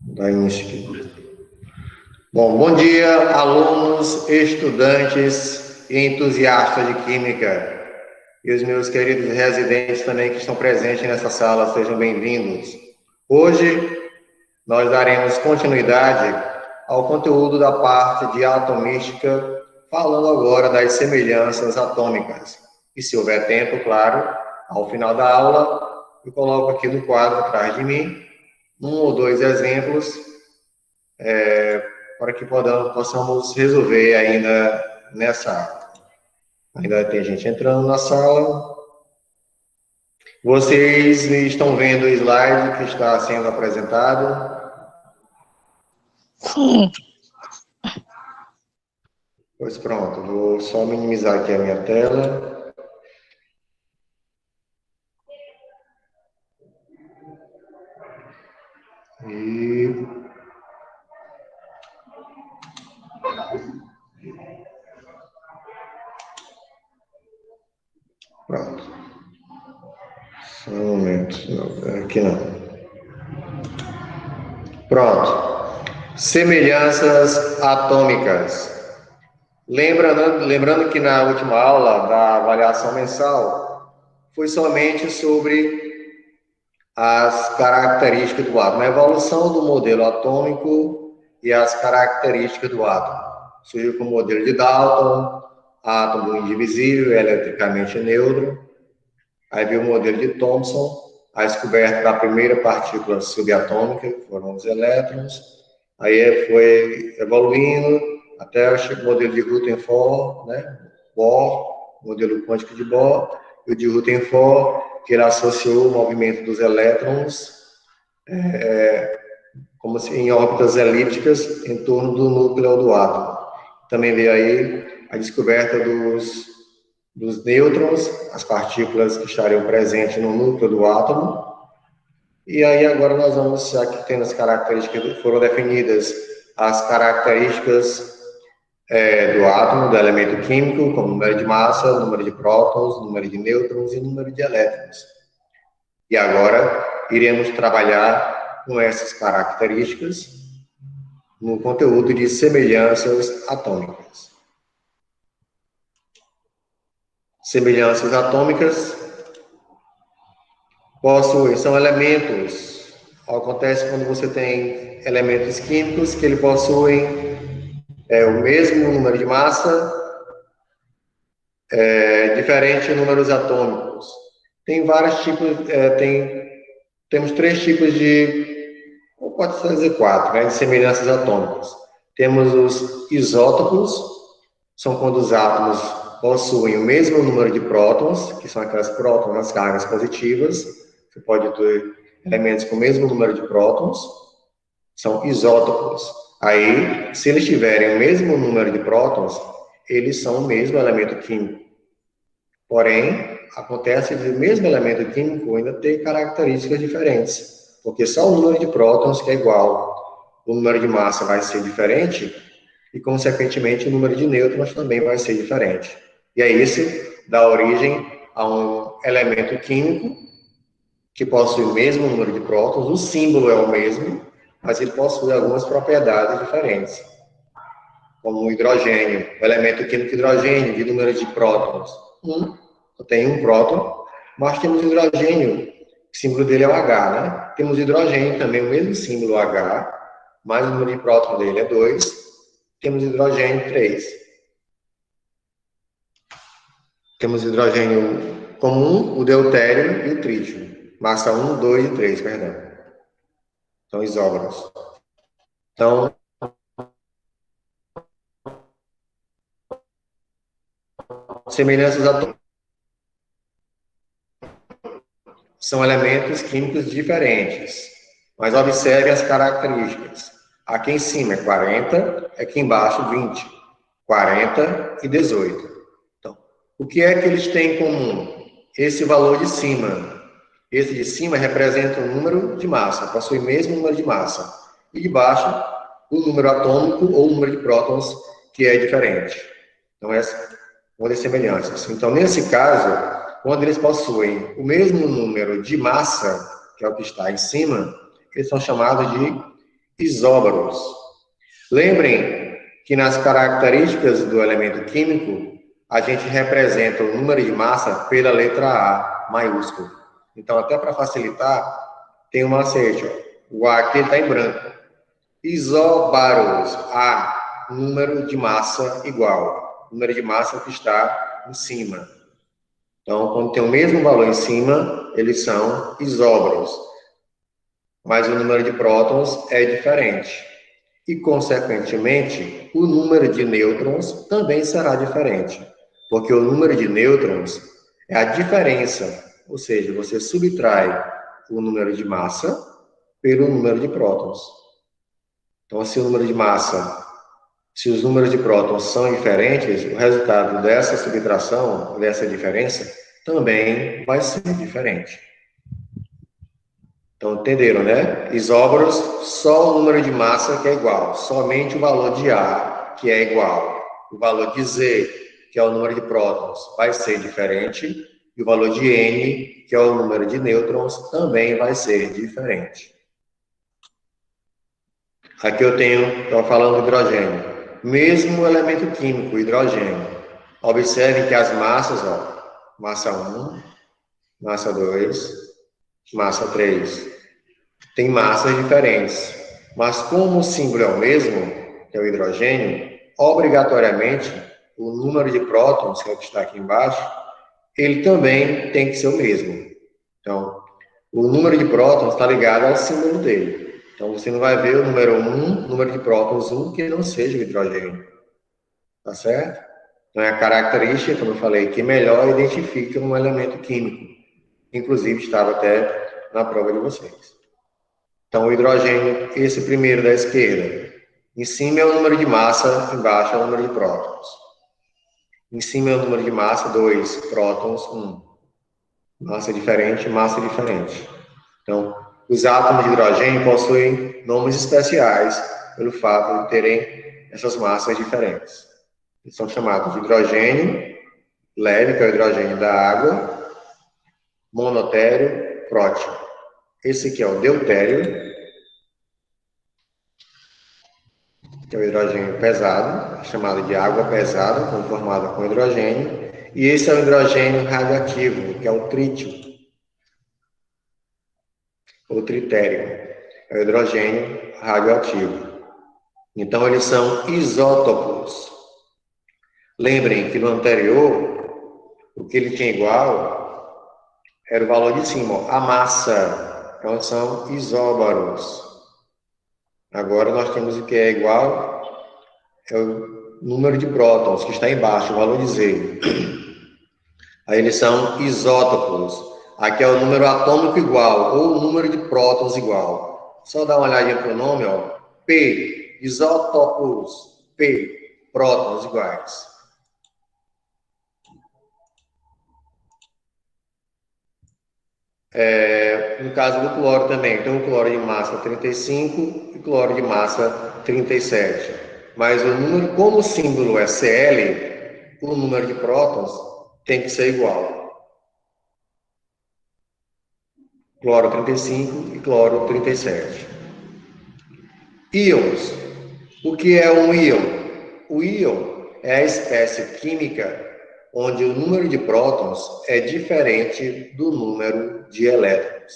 Da início aqui. Bom dia, alunos, estudantes e entusiastas de Química. E os meus queridos residentes também que estão presentes nessa sala, sejam bem-vindos. Hoje, nós daremos continuidade ao conteúdo da parte de atomística, falando agora das semelhanças atômicas. E se houver tempo, claro, ao final da aula, eu coloco aqui no quadro atrás de mim um ou dois exemplos para que possamos resolver ainda nessa aula. Ainda tem gente entrando na sala. Vocês estão vendo o slide que está sendo apresentado? Sim. Pois pronto, vou só minimizar aqui a minha tela. E... pronto. Só um momento. Não, aqui não. Pronto. Semelhanças atômicas. Lembrando que na última aula da avaliação mensal foi somente sobre as características do átomo, a evolução do modelo atômico e as características do átomo. Surgiu com o modelo de Dalton, átomo indivisível, eletricamente neutro. Aí veio o modelo de Thomson, a descoberta da primeira partícula subatômica, que foram os elétrons. Aí foi evoluindo até o modelo de Rutherford, né? Bohr, modelo quântico de Bohr, e o de Rutherford, que ele associou o movimento dos elétrons como se em órbitas elípticas em torno do núcleo do átomo. Também veio aí a descoberta dos nêutrons, as partículas que estariam presentes no núcleo do átomo. E aí agora nós vamos, aqui tendo as características, foram definidas as características do átomo, do elemento químico, como número de massa, número de prótons, número de nêutrons e número de elétrons. E agora iremos trabalhar com essas características no conteúdo de semelhanças atômicas. Semelhanças atômicas são elementos. Acontece quando você tem elementos químicos que ele possuem o mesmo número de massa, diferente números atômicos. Tem vários tipos, temos três tipos ou pode dizer quatro, né, de semelhanças atômicas. Temos os isótopos, são quando os átomos possuem o mesmo número de prótons, que são aquelas prótons nas cargas positivas. Você pode ter elementos com o mesmo número de prótons, são isótopos. Aí, se eles tiverem o mesmo número de prótons, eles são o mesmo elemento químico. Porém, acontece que o mesmo elemento químico ainda tem características diferentes, porque só o número de prótons que é igual, o número de massa vai ser diferente, e, consequentemente, o número de nêutrons também vai ser diferente. E aí isso dá origem a um elemento químico que possui o mesmo número de prótons, o símbolo é o mesmo, mas ele possui algumas propriedades diferentes, como o hidrogênio, o elemento químico hidrogênio, de número de prótons, tem um próton, mas temos hidrogênio, o símbolo dele é o H, né? Temos hidrogênio também, o mesmo símbolo H, mas o número de próton dele é 2, temos hidrogênio 3. Temos hidrogênio comum, o deutério e o trítio. Massa 1, 2 e 3, perdão. São isóbaros. Então, semelhanças atômicas são elementos químicos diferentes, mas observe as características. Aqui em cima é 40, aqui embaixo 20, 40 e 18. Então, o que é que eles têm em comum? Esse valor de cima. Esse de cima representa o número de massa, possui o mesmo número de massa. E de baixo, o número atômico ou o número de prótons, que é diferente. Então, essa é uma das semelhanças. Então, nesse caso, quando eles possuem o mesmo número de massa, que é o que está em cima, eles são chamados de isóbaros. Lembrem que nas características do elemento químico, a gente representa o número de massa pela letra A maiúsculo. Então, até para facilitar, tem um macete. O A aqui está em branco. Isóbaros, A, número de massa igual. Número de massa que está em cima. Então, quando tem o mesmo valor em cima, eles são isóbaros. Mas o número de prótons é diferente. E, consequentemente, o número de nêutrons também será diferente. Porque o número de nêutrons é a diferença, ou seja, você subtrai o número de massa pelo número de prótons. Então, se o número de massa, se os números de prótons são diferentes, o resultado dessa subtração, dessa diferença, também vai ser diferente. Então, entenderam, né? Isóbaros, só o número de massa que é igual, somente o valor de A, que é igual. O valor de Z, que é o número de prótons, vai ser diferente, e o valor de N, que é o número de nêutrons, também vai ser diferente. Aqui eu estou falando do hidrogênio. Mesmo elemento químico, hidrogênio. Observe que as massas, massa 1, massa 2, massa 3. Tem massas diferentes. Mas como o símbolo é o mesmo, que é o hidrogênio, obrigatoriamente, o número de prótons, que é o que está aqui embaixo, ele também tem que ser o mesmo. Então, o número de prótons está ligado ao símbolo dele. Então, você não vai ver o número 1, número de prótons 1, que não seja o hidrogênio. Tá certo? Então, é a característica, como eu falei, que melhor identifica um elemento químico. Inclusive, estava até na prova de vocês. Então, o hidrogênio, esse primeiro da esquerda, em cima é o número de massa, embaixo é o número de prótons. Em cima é o número de massa, 2, prótons, 1. Massa diferente, massa diferente. Então, os átomos de hidrogênio possuem nomes especiais pelo fato de terem essas massas diferentes. Eles são chamados de hidrogênio leve, que é o hidrogênio da água, monotério, prótico. Esse aqui é o deutério, que é o hidrogênio pesado, chamado de água pesada, formada com hidrogênio. E esse é o hidrogênio radioativo, que é o trítio, ou tritério. É o hidrogênio radioativo. Então, eles são isótopos. Lembrem que no anterior, o que ele tinha igual era o valor de cima, a massa. Então, são isóbaros. Agora, nós temos o que é igual, é o número de prótons, que está embaixo, o valor de Z. Aí eles são isótopos. Aqui é o número atômico igual, ou o número de prótons igual. Só dá uma olhadinha para o nome, P, isótopos, P, prótons iguais. No caso do cloro também, tem um cloro de massa 35 e cloro de massa 37. Mas o número, como o símbolo é Cl, o número de prótons tem que ser igual. Cloro 35 e cloro 37. Íons. O que é um íon? O íon é a espécie química onde o número de prótons é diferente do número de elétrons.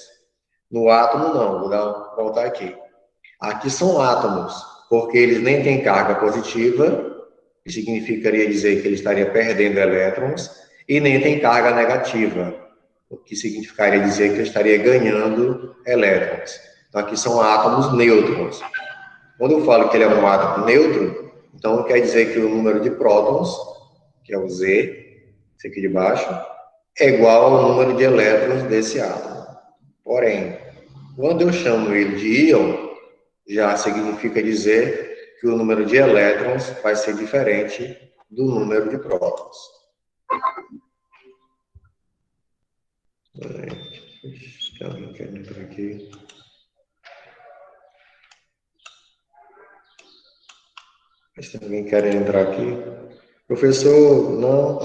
No átomo, não. Vou voltar aqui. Aqui são átomos, porque eles nem têm carga positiva, que significaria dizer que ele estaria perdendo elétrons, e nem tem carga negativa, o que significaria dizer que ele estaria ganhando elétrons. Então, aqui são átomos nêutrons. Quando eu falo que ele é um átomo neutro, então quer dizer que o número de prótons, que é o Z, esse aqui de baixo, é igual ao número de elétrons desse átomo. Porém, quando eu chamo ele de íon, já significa dizer que o número de elétrons vai ser diferente do número de prótons. Alguém quer entrar aqui? Mas tem alguém quer entrar aqui? Professor, não.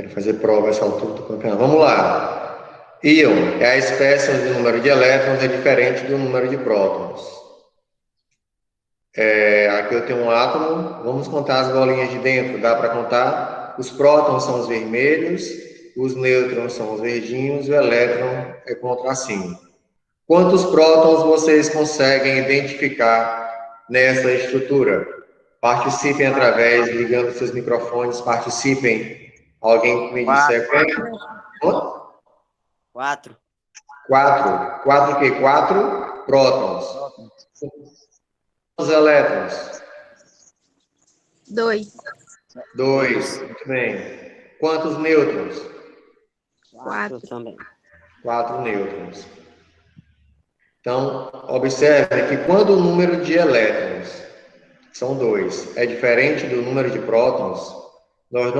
quero fazer prova essa altura do campeonato. Vamos lá. Íon é a espécie onde o número de elétrons é diferente do número de prótons. Aqui eu tenho um átomo, vamos contar as bolinhas de dentro, dá para contar? Os prótons são os vermelhos, os nêutrons são os verdinhos, o elétron é com o tracinho. Quantos prótons vocês conseguem identificar nessa estrutura? Participem através, ligando seus microfones, participem. Alguém me disser quanto? 4. 4. 4 o quê? 4 prótons. Os elétrons? 2. 2. Muito bem. Quantos nêutrons? 4 também. 4 nêutrons. Então, observe que quando o número de elétrons, são 2, é diferente do número de prótons, nós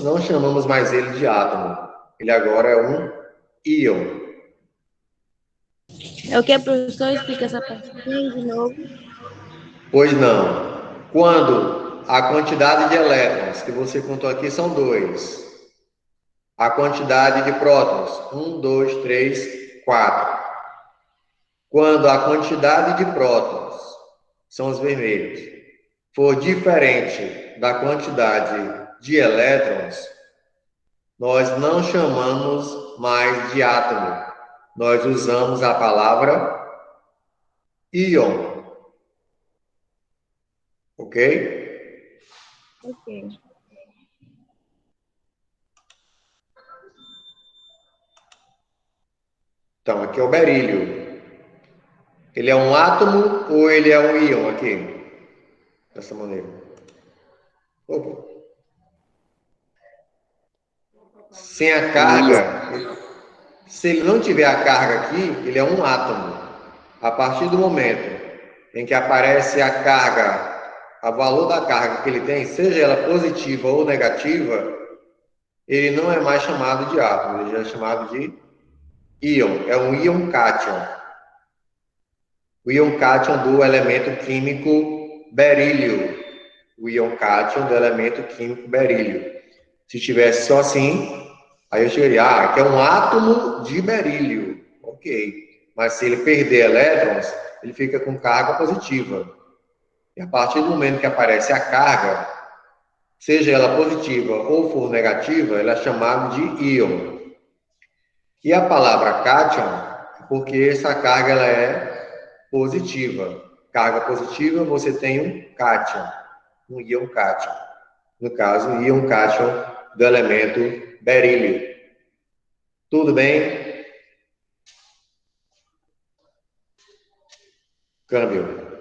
não chamamos mais ele de átomo. Ele agora é um íon. É o que, professor? Explica essa parte de novo. Pois não. Quando a quantidade de elétrons que você contou aqui são 2, a quantidade de prótons, 1, 2, 3, 4. Quando a quantidade de prótons, são os vermelhos, for diferente da quantidade de elétrons, nós não chamamos mais de átomo. Nós usamos a palavra íon. Ok? Ok. Então, aqui é o berílio. Ele é um átomo ou ele é um íon aqui? Dessa maneira. Opa. Sem a carga, se ele não tiver a carga aqui, ele é um átomo. A partir do momento em que aparece a carga, o valor da carga que ele tem, seja ela positiva ou negativa, ele não é mais chamado de átomo, ele já é chamado de íon. É um íon cátion. O íon cátion do elemento químico berílio. O íon cátion do elemento químico berílio. Se tivesse só assim, aí eu chegaria, que é um átomo de berílio. Ok. Mas se ele perder elétrons, ele fica com carga positiva. E a partir do momento que aparece a carga, seja ela positiva ou for negativa, ela é chamada de íon. E a palavra cátion, porque essa carga ela é positiva. Carga positiva, você tem um cátion, um íon cátion. No caso, o íon cátion do elemento berílio. Tudo bem? Câmbio.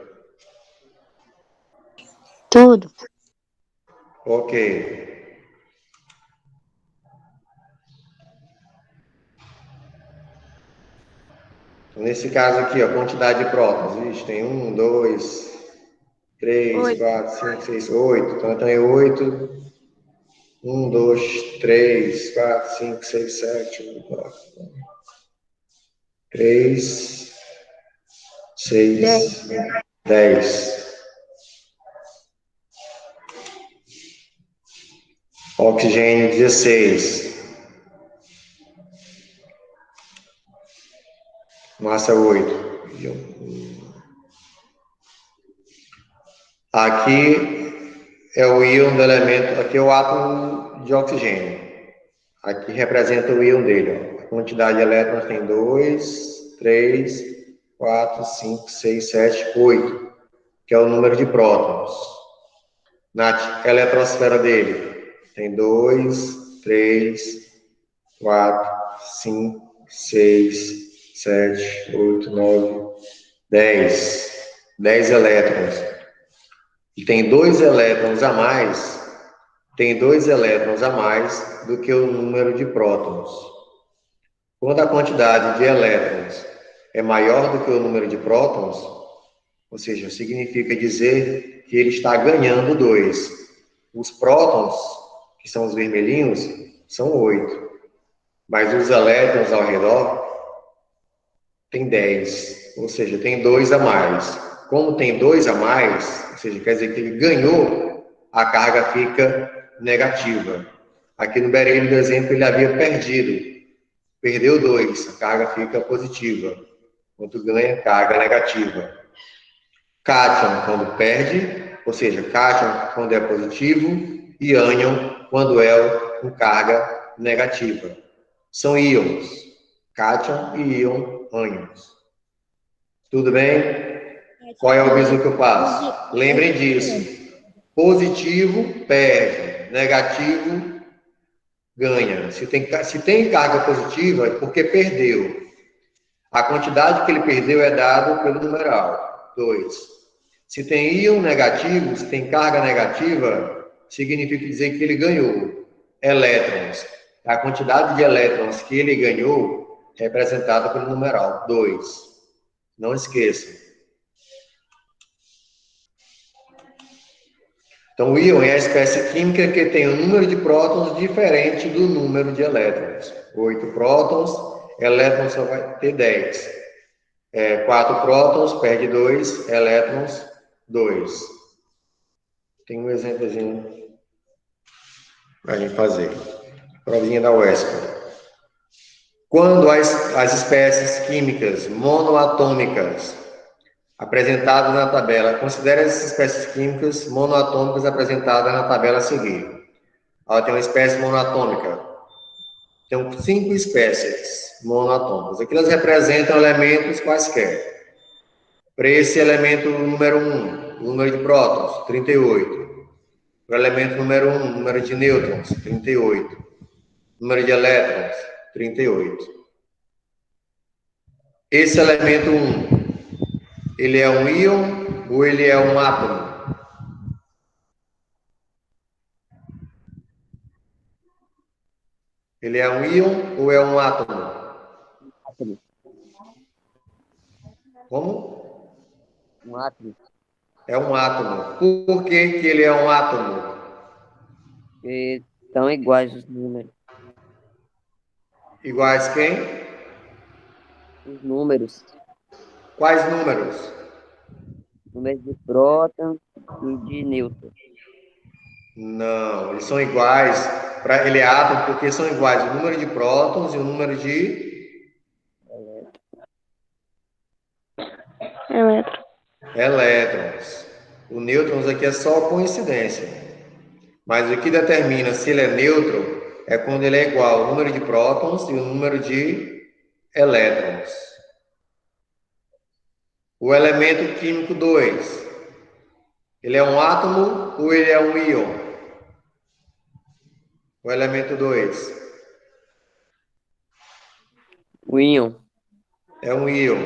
Tudo. Ok. Nesse caso aqui, a quantidade de prótons, vixe, tem 1, 2, 3, 8. 4, 5, 6, 8. Então tem 8. 1, 2, 3, 4, 5, 6, 7, 8, 9, 3, 6, 10. Oxigênio 16. Massa 8. Aqui é o íon do elemento, aqui é o átomo de oxigênio. Aqui representa o íon dele. Ó. A quantidade de elétrons tem 2, 3, 4, 5, 6, 7, 8, que é o número de prótons. Na eletrosfera dele tem 2, 3, 4, 5, 6, 7, 8, 9, 10. 10 elétrons. E tem 2 elétrons a mais, do que o número de prótons. Quando a quantidade de elétrons é maior do que o número de prótons, ou seja, significa dizer que ele está ganhando 2. Os prótons, que são os vermelhinhos, são 8. Mas os elétrons ao redor tem 10. Ou seja, tem 2 a mais. Como tem 2 a mais, ou seja, quer dizer que ele ganhou, a carga fica negativa. Aqui no berilho do exemplo, ele havia perdido. Perdeu 2, a carga fica positiva. Quanto ganha, carga negativa. Cátion, quando perde, ou seja, cátion quando é positivo, e ânion quando é com carga negativa. São íons, cátion e íon, ânions. Tudo bem? Qual é o bizu que eu passo? Lembrem disso. Positivo, perde. Negativo, ganha. Se tem carga positiva, é porque perdeu. A quantidade que ele perdeu é dado pelo numeral, 2. Se tem íon negativo, se tem carga negativa, significa dizer que ele ganhou elétrons. A quantidade de elétrons que ele ganhou é representada pelo numeral 2. Não esqueçam. Então, o íon é a espécie química que tem um número de prótons diferente do número de elétrons. 8 prótons, elétrons só vai ter 10. 4 prótons, perde 2, elétrons, 2. Tem um exemplozinho para a gente fazer. Provinha da UESP. Quando as espécies químicas monoatômicas apresentadas na tabela, considere as espécies químicas monoatômicas apresentadas na tabela a seguir. Ela tem uma espécie monoatômica. Tem 5 espécies monoatômicas. Aqui elas representam elementos quaisquer. Para esse elemento número 1, o número de prótons, 38. Para o elemento número 1, número de nêutrons, 38. Número de elétrons, 38. Esse elemento 1, ele é um íon ou ele é um átomo? Ele é um íon ou é um átomo? Átomo. Como? Um átomo. É um átomo. Por que que ele é um átomo? Porque estão iguais os números. Iguais quem? Os números. Quais números? Números de próton e de nêutron. Não, eles são iguais. Ele é átomo porque são iguais o número de prótons e o número de elétrons. O nêutrons aqui é só coincidência. Mas o que determina se ele é neutro é quando ele é igual ao número de prótons e o número de elétrons. O elemento químico 2, ele é um átomo ou ele é um íon? O elemento 2 O íon. é um íon.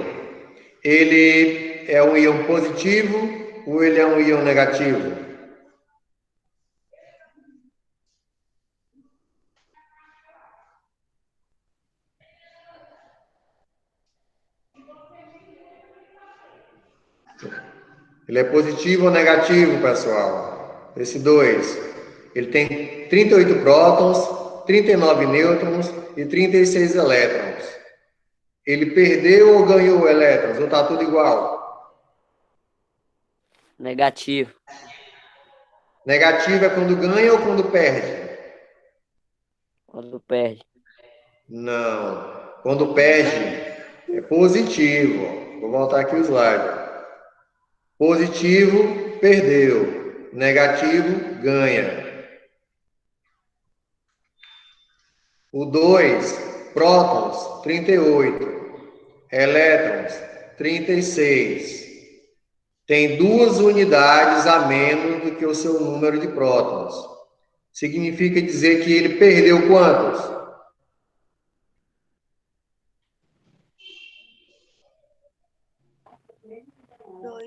Ele é um íon positivo ou ele é um íon negativo? Ele é positivo ou negativo, pessoal? Esse 2. Ele tem 38 prótons, 39 nêutrons e 36 elétrons. Ele perdeu ou ganhou elétrons? Ou está tudo igual? Negativo. Negativo é quando ganha ou quando perde? Quando perde. Não. Quando perde, é positivo. Vou voltar aqui o slide. Positivo, perdeu. Negativo, ganha. O 2, prótons, 38. Elétrons, 36. Tem 2 unidades a menos do que o seu número de prótons. Significa dizer que ele perdeu quantos?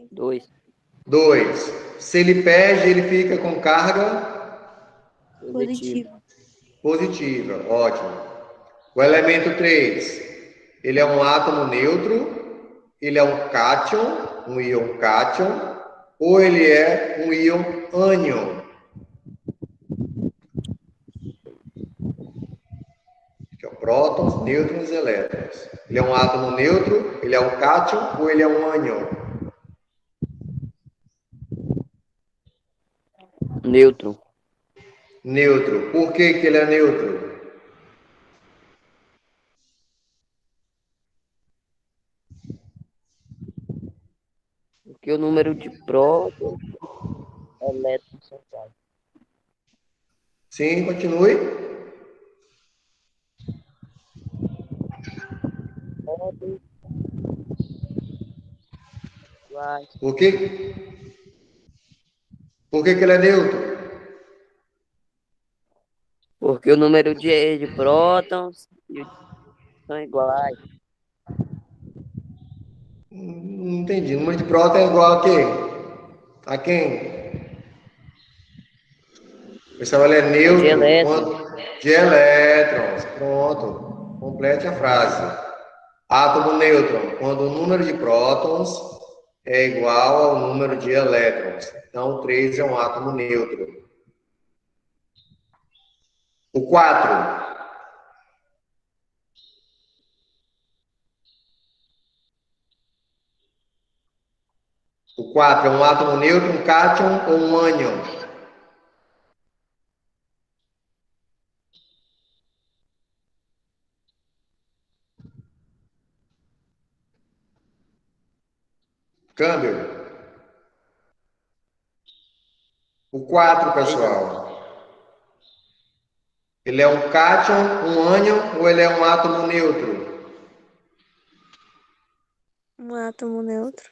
2. 2. Se ele perde, ele fica com carga Positivo. positiva. Ótimo. O elemento 3, ele é um átomo neutro, ele é um cátion, um íon cátion, ou ele é um íon ânion. Que é o prótons, nêutrons e elétrons. Ele é um átomo neutro, ele é um cátion ou ele é um ânion? Nêutron. Neutro. Por que que ele é neutro? Porque o número de prótons e elétrons são iguais. Sim, continue. Prótons iguais. Por que, por que que ele é neutro? Porque o número de prótons são iguais. Não entendi. O número de próton é igual a quê? A quem? Pessoal, ele é É de neutro elétrons. quando de elétrons. Pronto. Complete a frase. Átomo nêutron, quando o número de prótons é igual ao número de elétrons. Então, 3 é um átomo neutro. O 4. O 4 é um átomo neutro, um cátion ou um ânion? Câmbio. O 4, Sei não. pessoal. Ele é um cátion, um ânion ou ele é um átomo neutro? Um átomo neutro.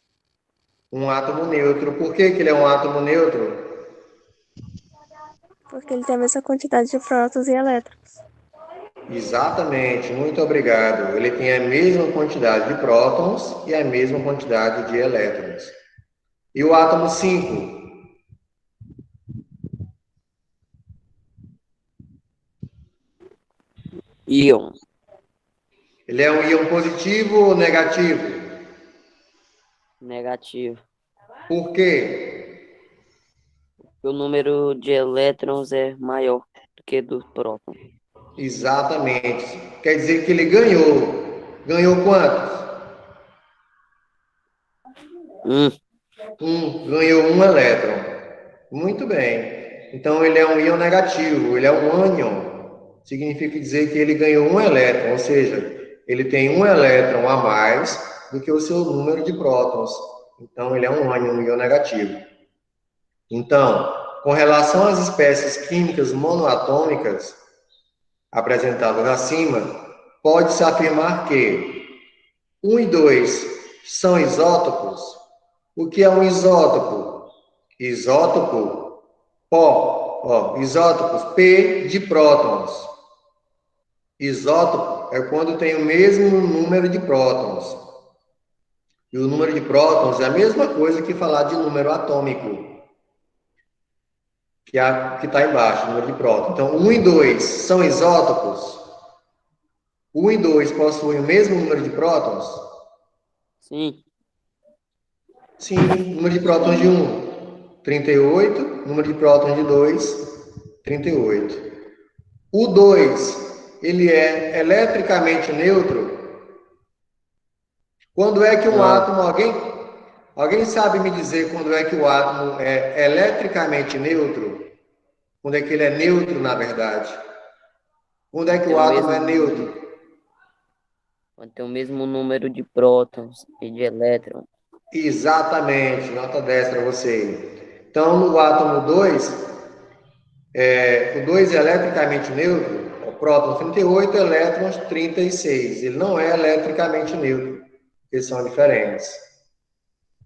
Um átomo neutro. Por que que ele é um átomo neutro? Porque ele tem a mesma quantidade de prótons e elétrons. Exatamente, muito obrigado. Ele tem a mesma quantidade de prótons e a mesma quantidade de elétrons. E o átomo 5? Íon. Ele é um íon positivo ou negativo? Negativo. Por quê? O número de elétrons é maior do que do próton. Exatamente. Quer dizer que ele ganhou. Ganhou quantos? Um. Ganhou um elétron. Muito bem. Então ele é um íon negativo, ele é um ânion. Significa dizer que ele ganhou um elétron, ou seja, ele tem um elétron a mais do que o seu número de prótons. Então ele é um ânion, um íon negativo. Então, com relação às espécies químicas monoatômicas apresentadas acima, pode-se afirmar que 1 e 2 são isótopos. O que é um isótopo? Isótopo, isótopos, P de prótons. Isótopo é quando tem o mesmo número de prótons. E o número de prótons é a mesma coisa que falar de número atômico, que está embaixo, o número de prótons. Então, 1 e 2 são isótopos. 1 e 2 possuem o mesmo número de prótons? Sim. Sim, número de prótons de 1, 38. Número de prótons de 2, 38. O 2, ele é eletricamente neutro. Quando é que um Não. átomo, alguém sabe me dizer quando é que o átomo é eletricamente neutro? Quando é que ele é neutro, na verdade? Quando é que Tem o o átomo mesmo é número, neutro? quando tem o mesmo número de prótons e de elétrons. Exatamente, nota 10 para você. Então, no átomo 2, o 2 é eletricamente neutro, o próton 38, elétrons 36. Ele não é eletricamente neutro, porque são diferentes.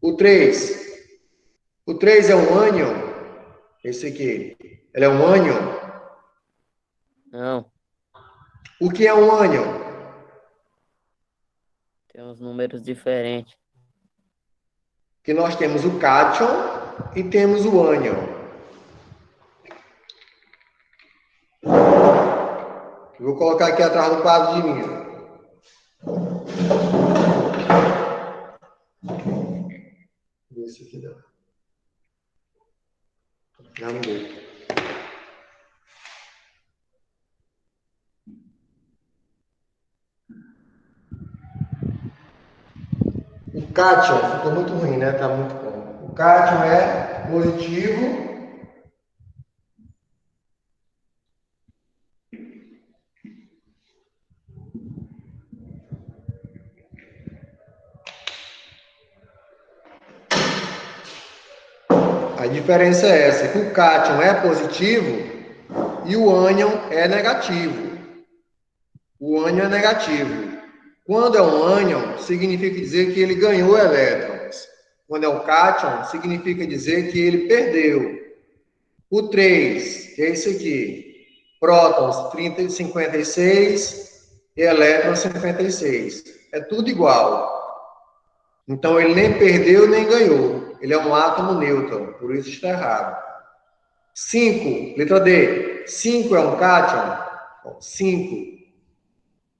O 3, o 3 é um ânion, esse aqui, ele é um ânion. Não. O que é um ânion? Tem uns números diferentes. Que nós temos o cátion e temos o ânion. Vou colocar aqui atrás do quadro de mim. Esse aqui não. Não deu. O cátion ficou muito ruim, né? Tá muito bom. O cátion é positivo diferença é essa, que o cátion é positivo e o ânion é negativo. O ânion é negativo. Quando é um ânion, significa dizer que ele ganhou elétrons. Quando é um cátion, significa dizer que ele perdeu. O 3, que é esse aqui, prótons 56 e elétrons 56. É tudo igual. Então, ele nem perdeu nem ganhou. Ele é um átomo nêutron, por isso está errado. 5, letra D. 5 é um cátion? 5.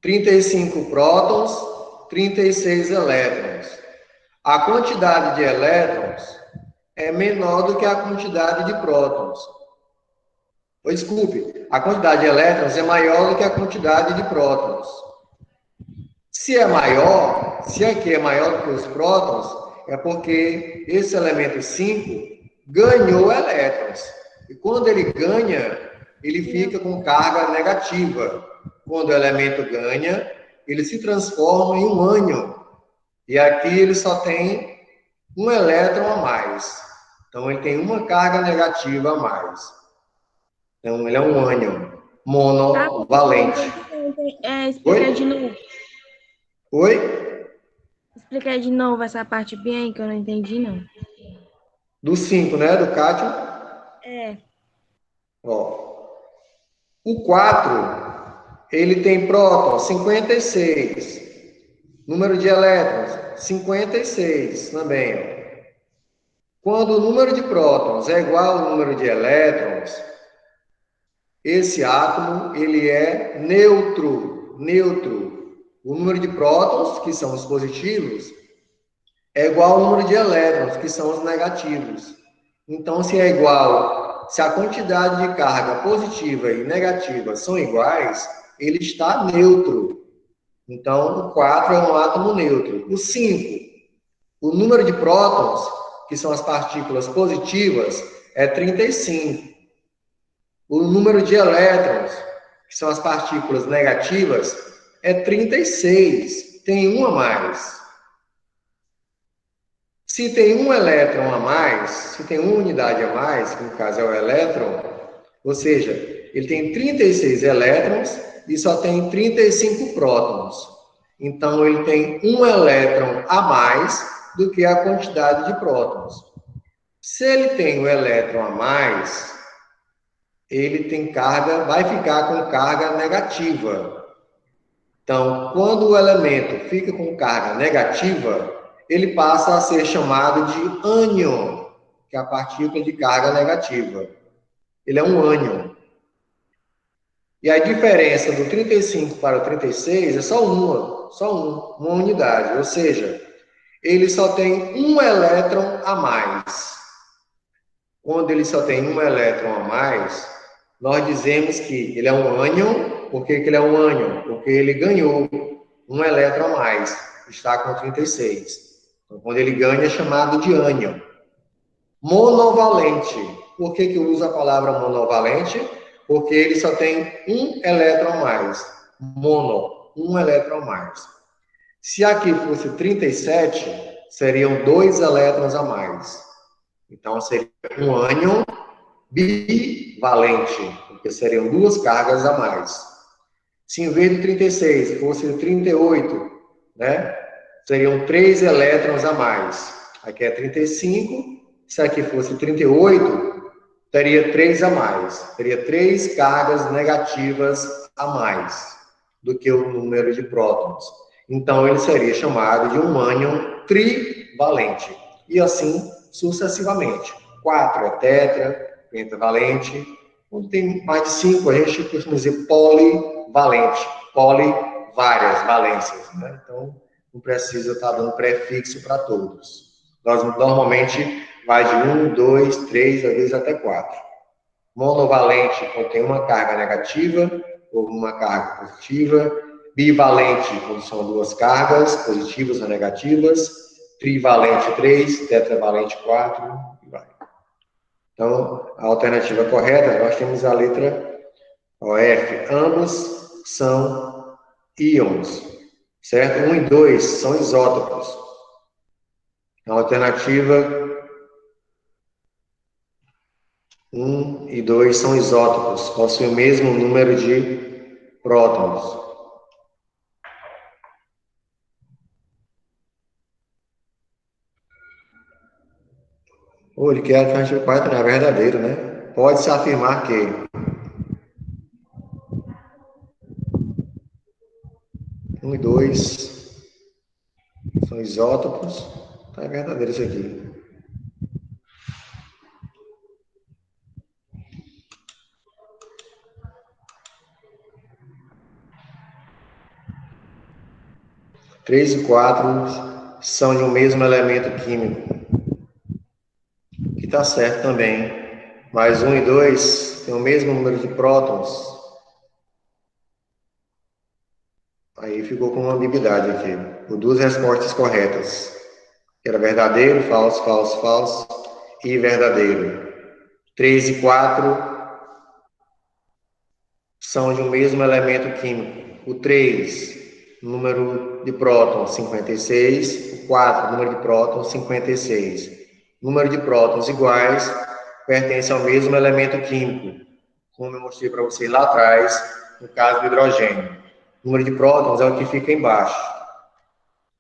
35 prótons, 36 elétrons. A quantidade de elétrons é menor do que a quantidade de prótons. Desculpe, a quantidade de elétrons é maior do que a quantidade de prótons. Se é maior, se aqui é maior do que os prótons, é porque esse elemento 5 ganhou elétrons. E quando ele ganha, ele fica com carga negativa. Quando o elemento ganha, ele se transforma em um ânion. E aqui ele só tem um elétron a mais. Então, ele tem uma carga negativa a mais. Então, ele é um ânion monovalente. Explica aí de novo. Oi? Explica aí de novo essa parte bem que eu não entendi, não. Do 5, né? Do cátion. É. Ó. O 4, ele tem prótons 56. Número de elétrons, 56 também. Ó. Quando o número de prótons é igual ao número de elétrons, esse átomo, ele é neutro. O número de prótons, que são os positivos, é igual ao número de elétrons, que são os negativos. Então, se é igual, se a quantidade de carga positiva e negativa são iguais, ele está neutro. Então, o 4 é um átomo neutro. O 5, o número de prótons, que são as partículas positivas, é 35. O número de elétrons, que são as partículas negativas, é 36. Tem um a mais. Se tem um elétron a mais, se tem uma unidade a mais, que no caso é o elétron, ou seja, ele tem 36 elétrons e só tem 35 prótons. Então, ele tem um elétron a mais do que a quantidade de prótons. Se ele tem um elétron a mais, ele tem carga, vai ficar com carga negativa. Então, quando o elemento fica com carga negativa, ele passa a ser chamado de ânion, que é a partícula de carga negativa. Ele é um ânion. E a diferença do 35 para o 36 é só uma unidade, ou seja, ele só tem um elétron a mais. Quando ele só tem um elétron a mais, nós dizemos que ele é um ânion. Por que ele é um ânion? Porque ele ganhou um elétron a mais, está com 36. Então, quando ele ganha, é chamado de ânion. Monovalente. Por que eu uso a palavra monovalente? Porque ele só tem um elétron a mais. Mono, um elétron a mais. Se aqui fosse 37, seriam 2 elétrons a mais. Então, seria um ânion bivalente, porque seriam 2 cargas a mais. Se em vez de 36 fosse 38, né? Seriam 3 elétrons a mais. Aqui é 35. Se aqui fosse 38, teria 3 a mais. Teria 3 cargas negativas a mais do que o número de prótons. Então, ele seria chamado de um ânion trivalente. E assim, sucessivamente. 4 é tetra, pentavalente. Quando tem mais de 5, a gente costuma dizer polivalente. Poli, várias valências, né? Então, não precisa estar dando prefixo para todos. Nós, normalmente, vai de 1, 2, 3, às vezes até 4. Monovalente contém uma carga negativa ou uma carga positiva. Bivalente, quando são 2 cargas, positivas ou negativas. Trivalente, 3. Tetravalente, 4. E vai. Então, a alternativa correta, nós temos a letra F. Ambos são íons, certo? 1 e 2 são isótopos. A alternativa Um e 2 são isótopos, possuem o mesmo número de prótons. Ele quer que a gente vai é verdadeiro, né? Pode-se afirmar que 1 e 2 são isótopos. Tá, é verdadeiro isso aqui. Três e 4 são de um mesmo elemento químico. Que está certo também. Mas 1 e 2 têm o mesmo número de prótons. Aí ficou com uma ambiguidade aqui. Por duas respostas corretas. Era verdadeiro, falso, falso, falso e verdadeiro. 3 e 4 são de um mesmo elemento químico. O 3, número de prótons, 56. O 4, número de prótons, 56. Número de prótons iguais pertence ao mesmo elemento químico, como eu mostrei para vocês lá atrás, no caso do hidrogênio. O número de prótons é o que fica embaixo.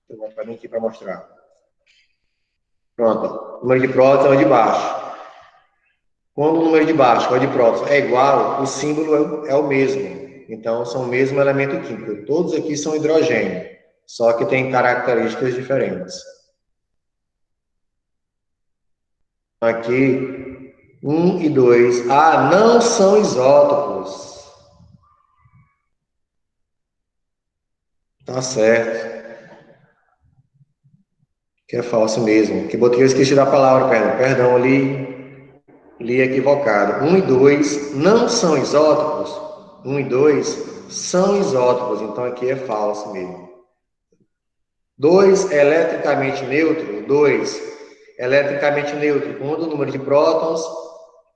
Eu vou botar aqui para mostrar. Pronto. O número de prótons é o de baixo. Quando o número de baixo, o de prótons, é igual, o símbolo é o mesmo. Então, são o mesmo elemento químico. Todos aqui são hidrogênio, só que tem características diferentes. Aqui, 1 e 2. Não são isótopos. Tá certo. Que é falso mesmo. Que eu esqueci da palavra, perdão, li equivocado. 1 e 2 não são isótopos. 1 e 2 são isótopos, então aqui é falso mesmo. 2 eletricamente neutro. 2 eletricamente neutro, quando o número de prótons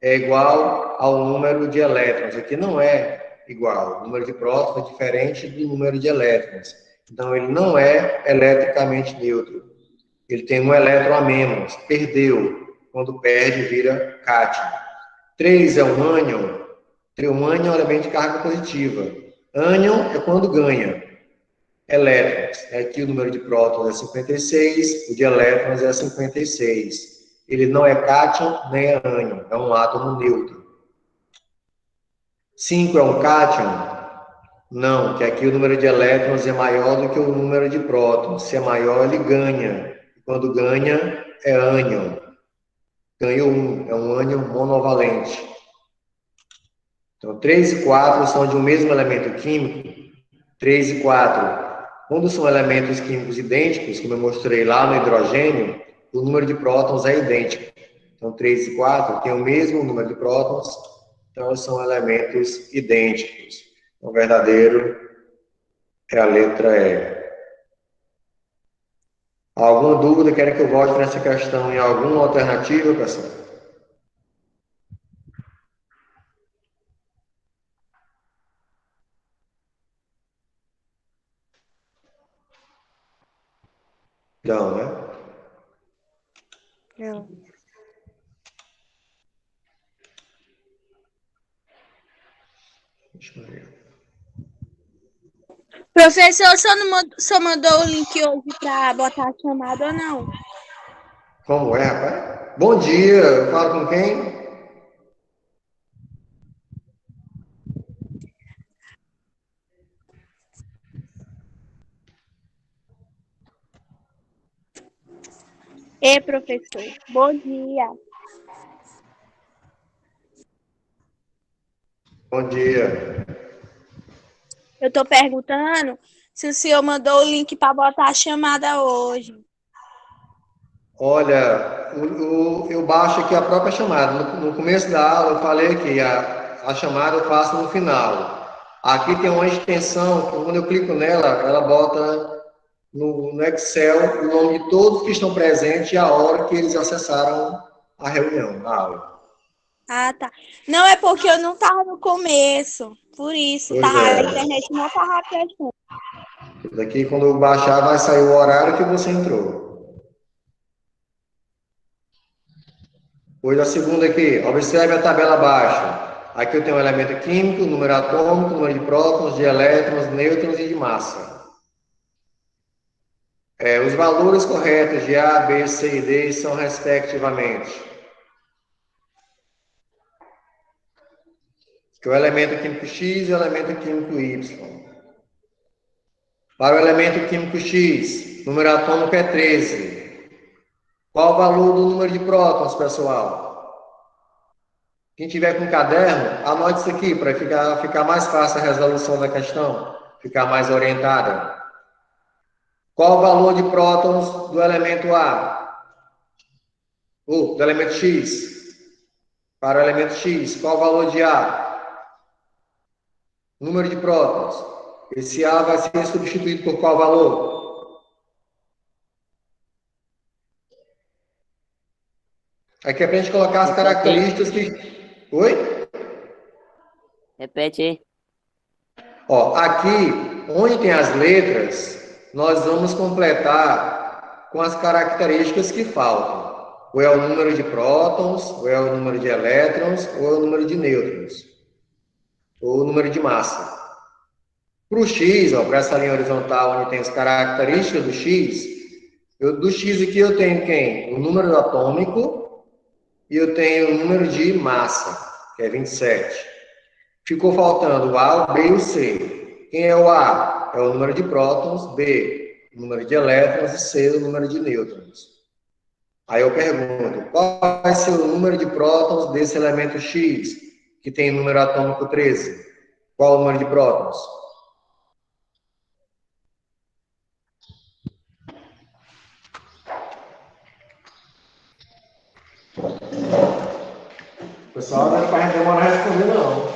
é igual ao número de elétrons. Aqui não é igual. O número de prótons é diferente do número de elétrons. Então, ele não é eletricamente neutro. Ele tem um elétron a menos. Perdeu. Quando perde, vira cátion. 3 é um ânion. Um ânion é um elemento de carga positiva. Ânion é quando ganha elétrons. Aqui o número de prótons é 56, o de elétrons é 56. Ele não é cátion nem é ânion, é um átomo neutro. 5 é um cátion? Não, que aqui o número de elétrons é maior do que o número de prótons. Se é maior, ele ganha. Quando ganha, é ânion. Ganhou é um ânion monovalente. Então, 3 e 4 são de um mesmo elemento químico. 3 e 4. Quando são elementos químicos idênticos, como eu mostrei lá no hidrogênio, o número de prótons é idêntico. Então, 3 e 4 têm o mesmo número de prótons, então são elementos idênticos. Então, o verdadeiro é a letra E. Alguma dúvida? Querem que eu volte nessa questão em alguma alternativa, pessoal? Não, né? Não. Deixa eu ver. Professor, só mandou o link hoje para botar a chamada ou não? Como é, rapaz? Bom dia, eu falo com quem? Ei, professor, bom dia. Bom dia. Eu estou perguntando se o senhor mandou o link para botar a chamada hoje. Olha, eu baixo aqui a própria chamada. No começo da aula eu falei que a chamada eu faço no final. Aqui tem uma extensão, que quando eu clico nela, ela bota no Excel o nome de todos que estão presentes e a hora que eles acessaram a reunião, a aula. Ah, tá. Não, é porque eu não estava no começo. Por isso, Pois a é. internet não estava prestando. Daqui, quando eu baixar, vai sair o horário que você entrou. Pois a segunda aqui, observe a tabela abaixo. Aqui eu tenho um elemento químico, número atômico, número de prótons, de elétrons, nêutrons e de massa. Os valores corretos de A, B, C e D são respectivamente que o elemento químico X e o elemento químico Y. Para o elemento químico X, número atômico é 13. Qual o valor do número de prótons, pessoal? Quem tiver com caderno, anote isso aqui para ficar mais fácil a resolução da questão, ficar mais orientada. Qual o valor de prótons do elemento A? Do elemento X? Para o elemento X, qual o valor de A? Número de prótons. Esse A vai ser substituído por qual valor? Aqui é para a gente colocar as características que... Oi? Repete aí. Ó, aqui, onde tem as letras, nós vamos completar com as características que faltam. Ou é o número de prótons, ou é o número de elétrons, ou é o número de nêutrons. Ou o número de massa. Para o X, para essa linha horizontal, onde tem as características do X, do X aqui eu tenho quem? O número atômico e eu tenho o número de massa, que é 27. Ficou faltando o A, o B e o C. Quem é o A? É o número de prótons, B, o número de elétrons e C, o número de nêutrons. Aí eu pergunto, qual vai ser o número de prótons desse elemento X, que tem número atômico 13? Qual o número de prótons? O pessoal não vai demorar a responder, não.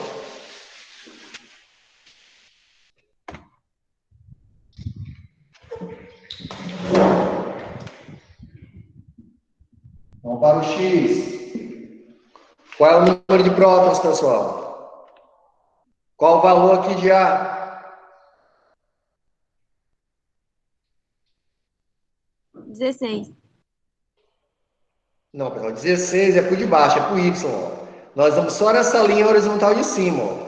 Vamos para o X. Qual é o número de prótons, pessoal? Qual o valor aqui de A? 16. Não, pessoal, 16 é por debaixo, é por Y. Ó. Nós vamos só nessa linha horizontal de cima. Ó.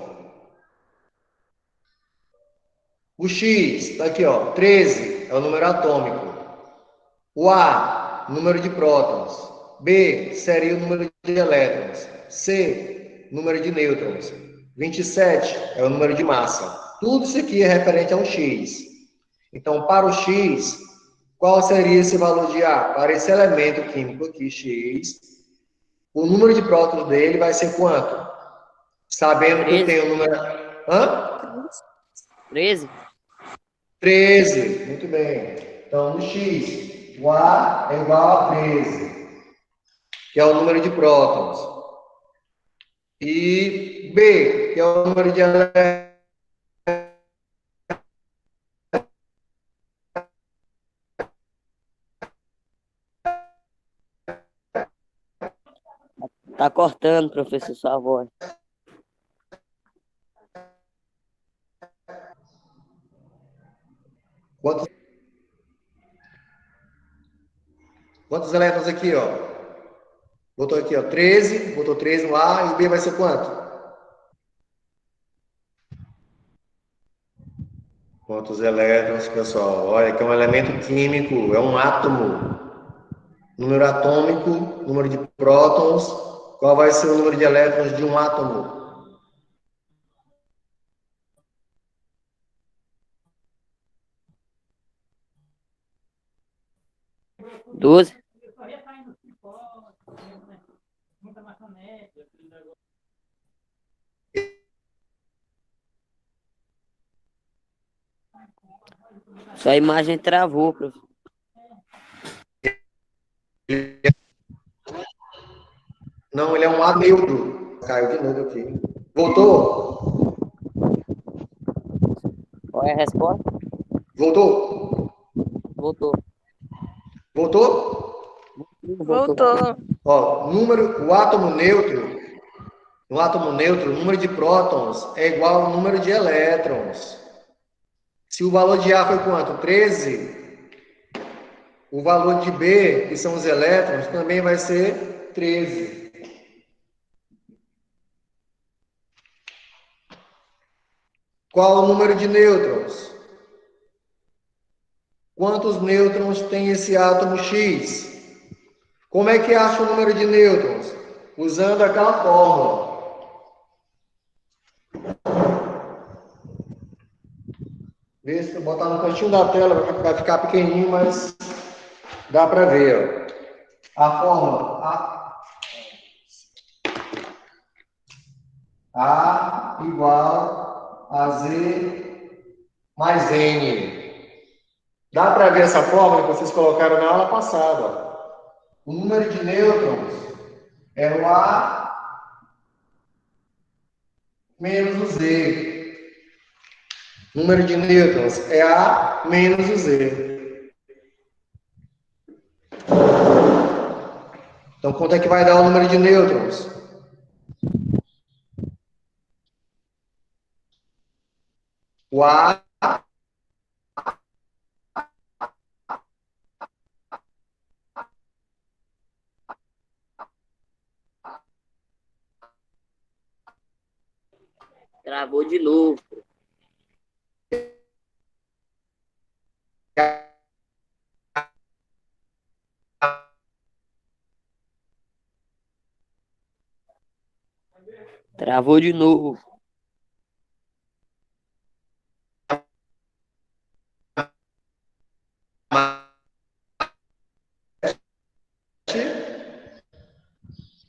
O X, tá aqui, ó, 13 é o número atômico. O A, número de prótons. B, seria o número de elétrons. C, número de nêutrons. 27 é o número de massa. Tudo isso aqui é referente ao X. Então, para o X, qual seria esse valor de A? Para esse elemento químico aqui, X, o número de prótons dele vai ser quanto? Sabendo que eu tenho o número... Hã? 13? 13, muito bem. Então, no X, o A é igual a 13, que é o número de prótons. E B, que é o número de elétrons. Tá cortando, professor, sua voz. Quantos elétrons aqui, ó? Botou aqui, ó, 13, botou 13 no A, e o B vai ser quanto? Quantos elétrons, pessoal? Olha, que é um elemento químico, é um átomo. Número atômico, número de prótons. Qual vai ser o número de elétrons de um átomo? 12? Sua imagem travou, professor. Não, ele é um A neutro. Caiu de novo aqui. Voltou? Qual é a resposta? Voltou? Voltou. Voltou? Voltou. Ó, o átomo neutro, no átomo neutro, o número de prótons é igual ao número de elétrons. Se o valor de A foi quanto? 13. O valor de B, que são os elétrons, também vai ser 13. Qual o número de nêutrons? Quantos nêutrons tem esse átomo X? Como é que acha o número de nêutrons? Usando aquela fórmula. Vê se eu botar no cantinho da tela, vai ficar pequenininho, mas dá para ver. Ó. A fórmula A igual a Z mais N. Dá para ver essa fórmula que vocês colocaram na aula passada. Ó. O número de nêutrons é o A menos o Z. O número de nêutrons é A menos o Z. Então, quanto é que vai dar o número de nêutrons? O A Travou de novo. Travou de novo.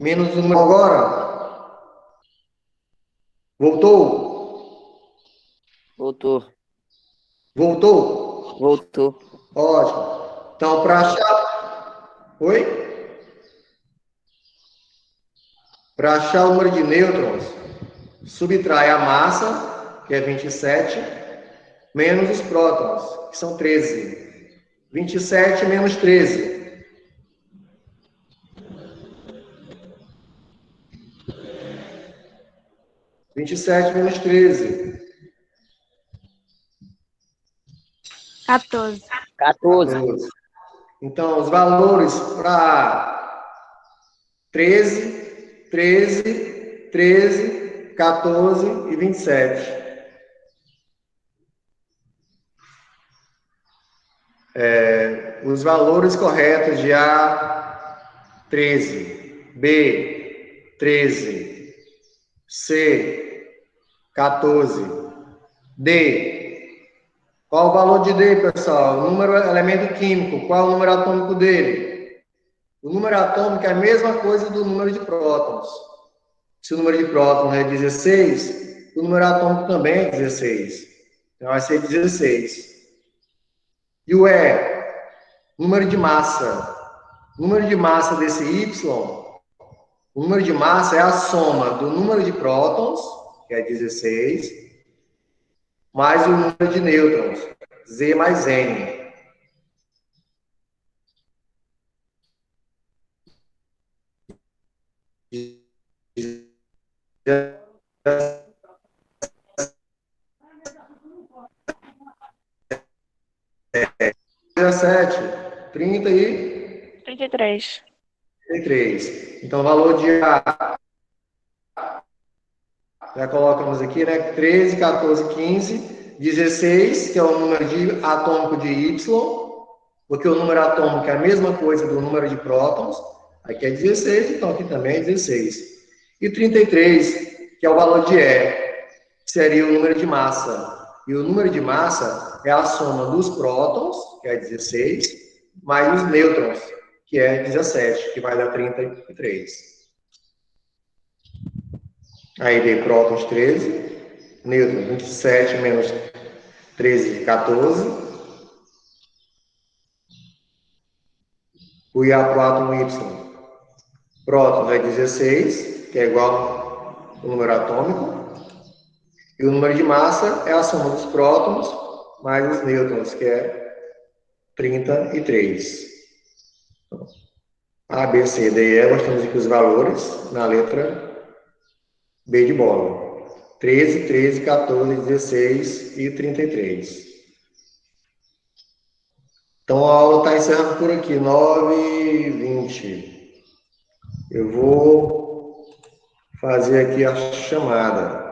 menos o número agora. Voltou? Voltou. Voltou? Voltou. Ótimo. Então, para achar... Oi? Para achar o número de nêutrons, subtrai a massa, que é 27, menos os prótons, que são 13. 27 menos 13. 27 menos 13. 14. 14. Então, os valores para 13, 13, 13, 14 e 27. Os valores corretos de A, 13, B, 13, C, 14, D. Qual o valor de D, pessoal? O número elemento químico. Qual é o número atômico dele? O número atômico é a mesma coisa do número de prótons. Se o número de prótons é 16, o número atômico também é 16. Então vai ser 16. E o E? Número de massa. O número de massa desse Y, o número de massa é a soma do número de prótons, que é 16, mais o número de nêutrons, Z mais N. É 17, 30 e 33. 33. Então, o valor de A, já colocamos aqui, né? 13, 14, 15, 16, que é o número atômico de Y, porque o número atômico é a mesma coisa do número de prótons, aqui é 16, então aqui também é 16. E 33, que é o valor de E, que seria o número de massa. E o número de massa é a soma dos prótons, que é 16, mais os nêutrons, que é 17, que vai dar 33. Aí dei prótons 13, nêutrons 27 menos 13, 14. O IA para o átomo Y. Prótons é 16, que é igual ao número atômico. E o número de massa é a soma dos prótons mais os nêutrons, que é 33. A, B, C, D, E, nós temos aqui os valores na letra B de bola. 13, 13, 14, 16 e 33. Então a aula está encerrando por aqui, 9h20. Eu vou fazer aqui a chamada.